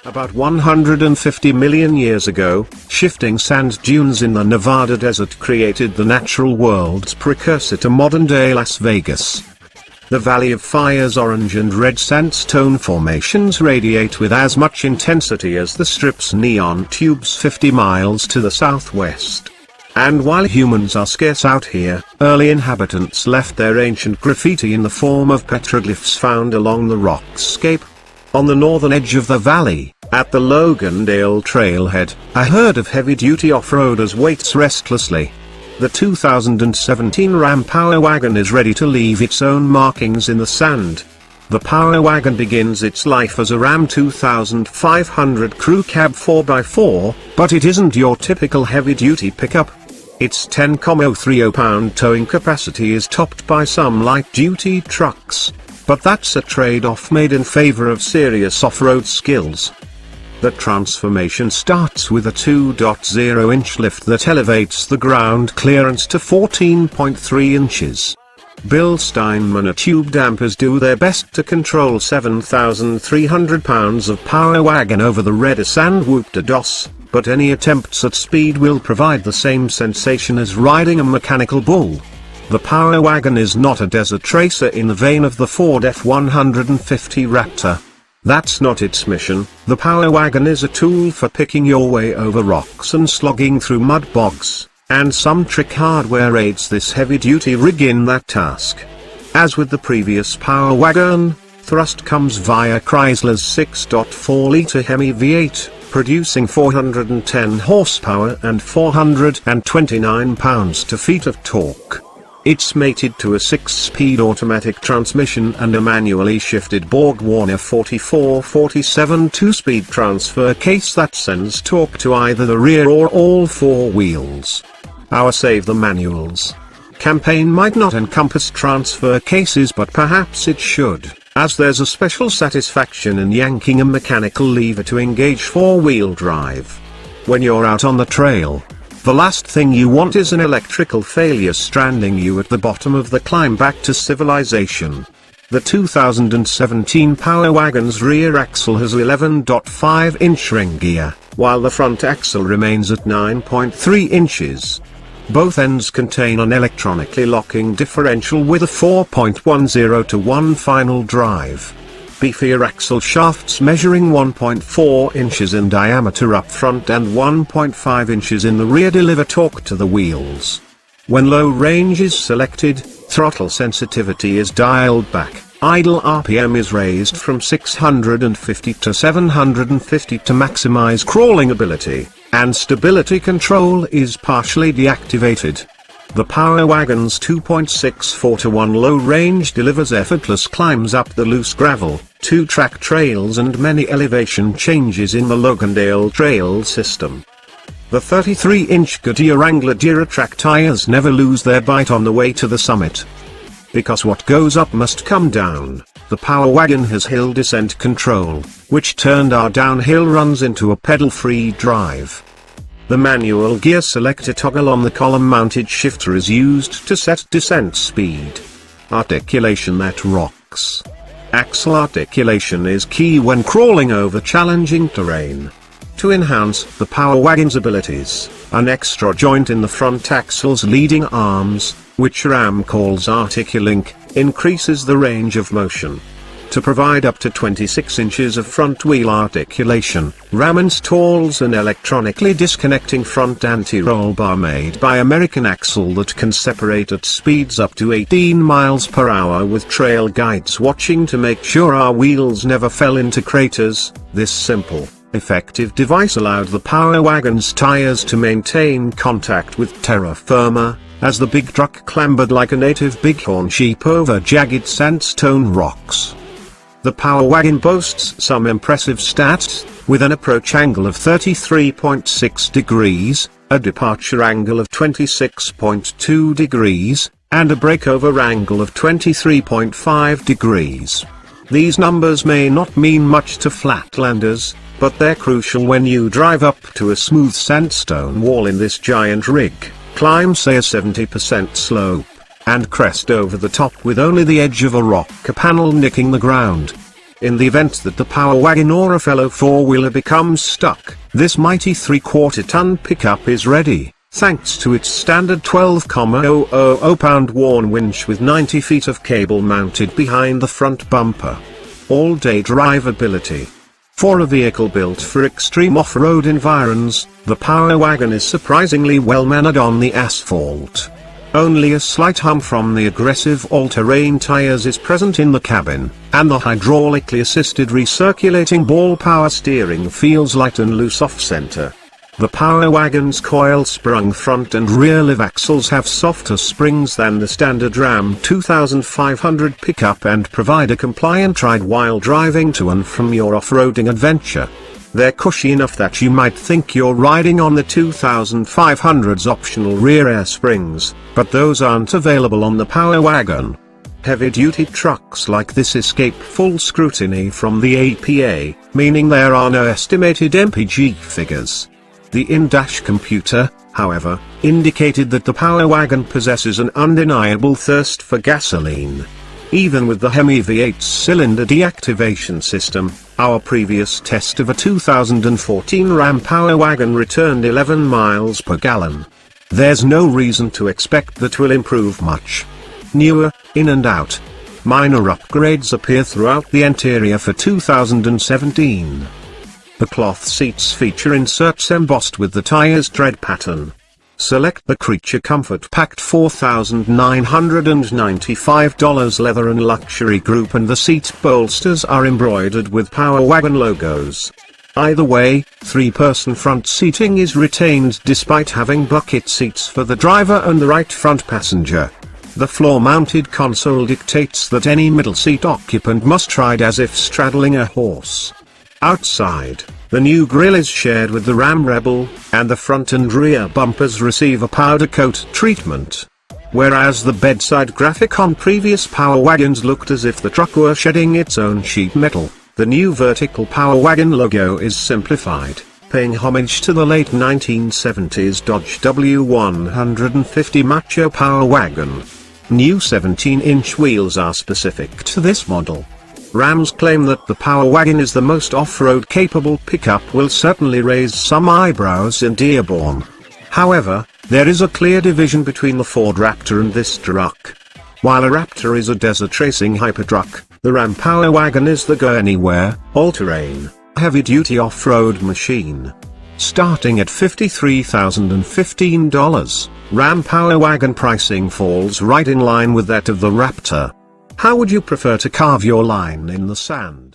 About 150 million years ago, shifting sand dunes in the Nevada desert created the natural world's precursor to modern-day Las Vegas. The Valley of Fire's orange and red sandstone formations radiate with as much intensity as the Strip's neon tubes 50 miles to the southwest. And while humans are scarce out here, early inhabitants left their ancient graffiti in the form of petroglyphs found along the rockscape. On the northern edge of the valley, at the Logandale trailhead, a herd of heavy-duty off-roaders waits restlessly. The 2017 Ram Power Wagon is ready to leave its own markings in the sand. The Power Wagon begins its life as a Ram 2500 crew cab 4x4, but it isn't your typical heavy-duty pickup. Its 10.30 pound towing capacity is topped by some light-duty trucks. But that's a trade-off made in favor of serious off-road skills. The transformation starts with a 2.0-inch lift that elevates the ground clearance to 14.3 inches. Bill Steinman at Tube Dampers do their best to control 7,300 pounds of Power Wagon over the redder sand whooped DOS, but any attempts at speed will provide the same sensation as riding a mechanical bull. The Power Wagon is not a desert racer in the vein of the Ford F-150 Raptor. That's not its mission. The Power Wagon is a tool for picking your way over rocks and slogging through mud bogs, and some trick hardware aids this heavy-duty rig in that task. As with the previous Power Wagon, thrust comes via Chrysler's 6.4-litre Hemi V8, producing 410 horsepower and 429 pounds-to-feet of torque. It's mated to a 6-speed automatic transmission and a manually shifted Borg-Warner 4447 2-speed transfer case that sends torque to either the rear or all four wheels. Our Save the Manuals campaign might not encompass transfer cases, but perhaps it should, as there's a special satisfaction in yanking a mechanical lever to engage four-wheel drive. When you're out on the trail, the last thing you want is an electrical failure stranding you at the bottom of the climb back to civilization. The 2017 Power Wagon's rear axle has 11.5-inch ring gear, while the front axle remains at 9.3 inches. Both ends contain an electronically locking differential with a 4.10-to-1 final drive. Beefier axle shafts measuring 1.4 inches in diameter up front and 1.5 inches in the rear deliver torque to the wheels. When low range is selected, throttle sensitivity is dialed back, idle RPM is raised from 650 to 750 to maximize crawling ability, and stability control is partially deactivated. The Power Wagon's 2.64-to-1 low range delivers effortless climbs up the loose gravel, 2-track trails and many elevation changes in the Logandale trail system. The 33-inch Goodyear Wrangler Duratrack tires never lose their bite on the way to the summit. Because what goes up must come down, the Power Wagon has hill descent control, which turned our downhill runs into a pedal-free drive. The manual gear selector toggle on the column-mounted shifter is used to set descent speed. Articulation that rocks. Axle articulation is key when crawling over challenging terrain. To enhance the Power Wagon's abilities, an extra joint in the front axle's leading arms, which Ram calls Articulink, increases the range of motion. To provide up to 26 inches of front wheel articulation, Ram installs an electronically disconnecting front anti-roll bar made by American Axle that can separate at speeds up to 18 miles per hour with trail guides watching to make sure our wheels never fell into craters. This simple, effective device allowed the Power Wagon's tires to maintain contact with terra firma, as the big truck clambered like a native bighorn sheep over jagged sandstone rocks. The Power Wagon boasts some impressive stats, with an approach angle of 33.6 degrees, a departure angle of 26.2 degrees, and a breakover angle of 23.5 degrees. These numbers may not mean much to flatlanders, but they're crucial when you drive up to a smooth sandstone wall in this giant rig, climb say a 70% slope, and crest over the top with only the edge of a rocker panel nicking the ground. In the event that the Power Wagon or a fellow four-wheeler becomes stuck, this mighty 3/4-ton pickup is ready, thanks to its standard 12,000 pound worn winch with 90 feet of cable mounted behind the front bumper. All-day drivability. For a vehicle built for extreme off-road environs, the Power Wagon is surprisingly well-mannered on the asphalt. Only a slight hum from the aggressive all-terrain tires is present in the cabin, and the hydraulically assisted recirculating ball power steering feels light and loose off-center. The Power Wagon's coil-sprung front and rear live axles have softer springs than the standard Ram 2500 pickup and provide a compliant ride while driving to and from your off-roading adventure. They're cushy enough that you might think you're riding on the 2500's optional rear air springs, but those aren't available on the Power Wagon. Heavy-duty trucks like this escape full scrutiny from the APA, meaning there are no estimated MPG figures. The in-dash computer, however, indicated that the Power Wagon possesses an undeniable thirst for gasoline. Even with the Hemi V8-cylinder deactivation system, our previous test of a 2014 Ram Power Wagon returned 11 miles per gallon. There's no reason to expect that will improve much. Newer, in and out. Minor upgrades appear throughout the interior for 2017. The cloth seats feature inserts embossed with the tire's tread pattern. Select the Creature Comfort packed $4,995 leather and luxury group, and the seat bolsters are embroidered with Power Wagon logos. Either way, 3-person front seating is retained despite having bucket seats for the driver and the right front passenger. The floor-mounted console dictates that any middle seat occupant must ride as if straddling a horse. Outside, the new grille is shared with the Ram Rebel, and the front and rear bumpers receive a powder coat treatment. Whereas the bedside graphic on previous Power Wagons looked as if the truck were shedding its own sheet metal, the new vertical Power Wagon logo is simplified, paying homage to the late 1970s Dodge W150 Macho Power Wagon. New 17-inch wheels are specific to this model. Ram's claim that the Power Wagon is the most off-road capable pickup will certainly raise some eyebrows in Dearborn. However, there is a clear division between the Ford Raptor and this truck. While a Raptor is a desert racing hypertruck, the Ram Power Wagon is the go-anywhere, all-terrain, heavy-duty off-road machine. Starting at $53,015, Ram Power Wagon pricing falls right in line with that of the Raptor. How would you prefer to carve your line in the sand?